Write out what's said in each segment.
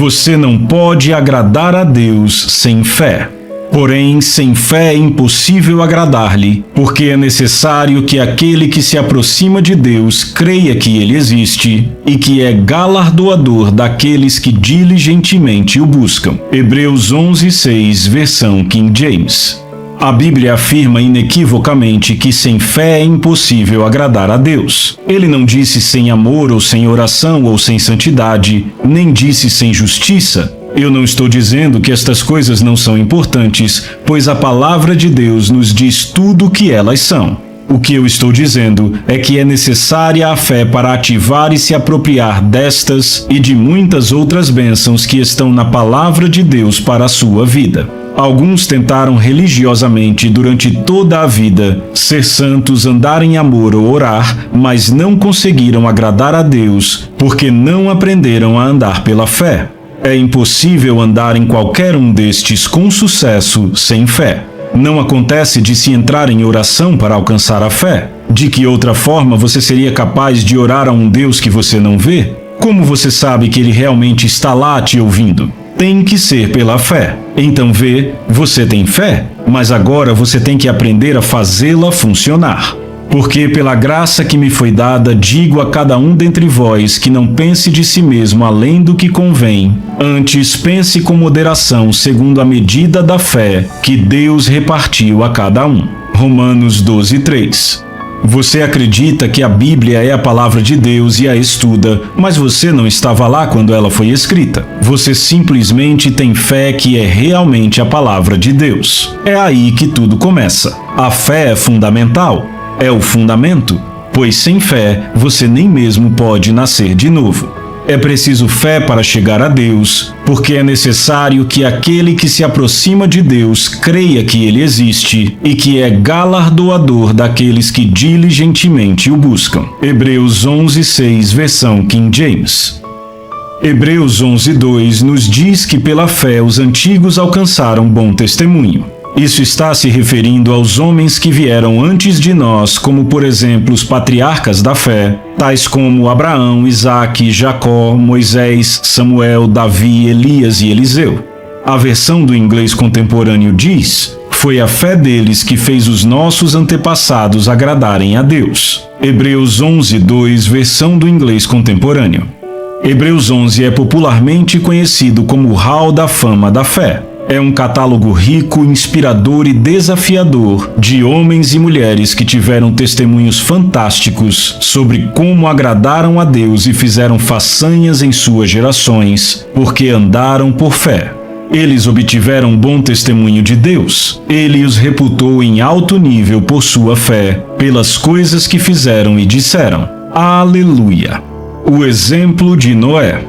Você não pode agradar a Deus sem fé. Porém, sem fé é impossível agradar-lhe, porque é necessário que aquele que se aproxima de Deus creia que ele existe e que é galardoador daqueles que diligentemente o buscam. Hebreus 11:6, versão King James. A Bíblia afirma inequivocamente que sem fé é impossível agradar a Deus. Ele não disse sem amor ou sem oração ou sem santidade, nem disse sem justiça. Eu não estou dizendo que estas coisas não são importantes, pois a palavra de Deus nos diz tudo o que elas são. O que eu estou dizendo é que é necessária a fé para ativar e se apropriar destas e de muitas outras bênçãos que estão na palavra de Deus para a sua vida. Alguns tentaram religiosamente durante toda a vida ser santos, andar em amor ou orar, mas não conseguiram agradar a Deus porque não aprenderam a andar pela fé. É impossível andar em qualquer um destes com sucesso sem fé. Não acontece de se entrar em oração para alcançar a fé. De que outra forma você seria capaz de orar a um Deus que você não vê? Como você sabe que ele realmente está lá te ouvindo? Tem que ser pela fé. Então você tem fé, mas agora você tem que aprender a fazê-la funcionar. Porque pela graça que me foi dada, digo a cada um dentre vós que não pense de si mesmo além do que convém. Antes pense com moderação, segundo a medida da fé que Deus repartiu a cada um. Romanos 12:3. Você acredita que a Bíblia é a palavra de Deus e a estuda, mas você não estava lá quando ela foi escrita. Você simplesmente tem fé que é realmente a palavra de Deus. É aí que tudo começa. A fé é fundamental. É o fundamento, pois sem fé você nem mesmo pode nascer de novo. É preciso fé para chegar a Deus, porque é necessário que aquele que se aproxima de Deus creia que ele existe e que é galardoador daqueles que diligentemente o buscam. Hebreus 11:6, versão King James. Hebreus 11:2 nos diz que pela fé os antigos alcançaram bom testemunho. Isso está se referindo aos homens que vieram antes de nós, como por exemplo os patriarcas da fé, tais como Abraão, Isaque, Jacó, Moisés, Samuel, Davi, Elias e Eliseu. A versão do inglês contemporâneo diz: foi a fé deles que fez os nossos antepassados agradarem a Deus. Hebreus 11:2, versão do inglês contemporâneo. Hebreus 11 é popularmente conhecido como o Hall da Fama da Fé. É um catálogo rico, inspirador e desafiador de homens e mulheres que tiveram testemunhos fantásticos sobre como agradaram a Deus e fizeram façanhas em suas gerações, porque andaram por fé. Eles obtiveram bom testemunho de Deus. Ele os reputou em alto nível por sua fé, pelas coisas que fizeram e disseram. Aleluia! O exemplo de Noé.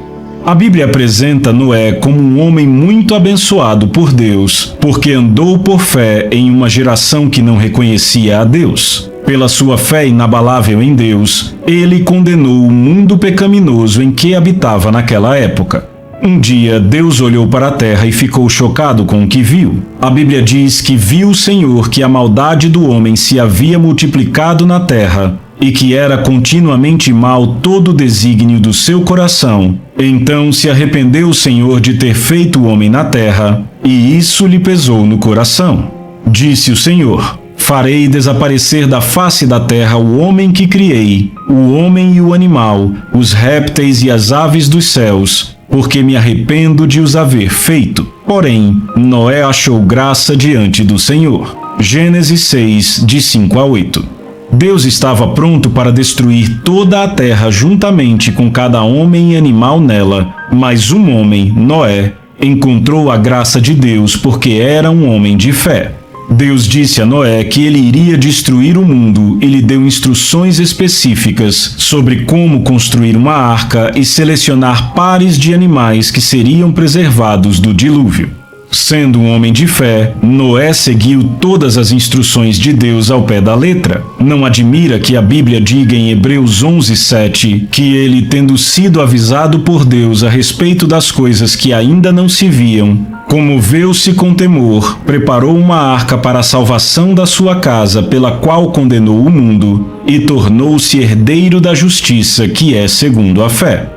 A Bíblia apresenta Noé como um homem muito abençoado por Deus, porque andou por fé em uma geração que não reconhecia a Deus. Pela sua fé inabalável em Deus, ele condenou o mundo pecaminoso em que habitava naquela época. Um dia, Deus olhou para a terra e ficou chocado com o que viu. A Bíblia diz que viu o Senhor que a maldade do homem se havia multiplicado na terra e que era continuamente mal todo o desígnio do seu coração. Então se arrependeu o Senhor de ter feito o homem na terra, e isso lhe pesou no coração. Disse o Senhor: farei desaparecer da face da terra o homem que criei, o homem e o animal, os répteis e as aves dos céus, porque me arrependo de os haver feito. Porém, Noé achou graça diante do Senhor. Gênesis 6, de 5-8. Deus estava pronto para destruir toda a terra juntamente com cada homem e animal nela, mas um homem, Noé, encontrou a graça de Deus porque era um homem de fé. Deus disse a Noé que ele iria destruir o mundo e lhe deu instruções específicas sobre como construir uma arca e selecionar pares de animais que seriam preservados do dilúvio. Sendo um homem de fé, Noé seguiu todas as instruções de Deus ao pé da letra. Não admira que a Bíblia diga em Hebreus 11:7 que ele, tendo sido avisado por Deus a respeito das coisas que ainda não se viam, comoveu-se com temor, preparou uma arca para a salvação da sua casa, pela qual condenou o mundo, e tornou-se herdeiro da justiça que é segundo a fé.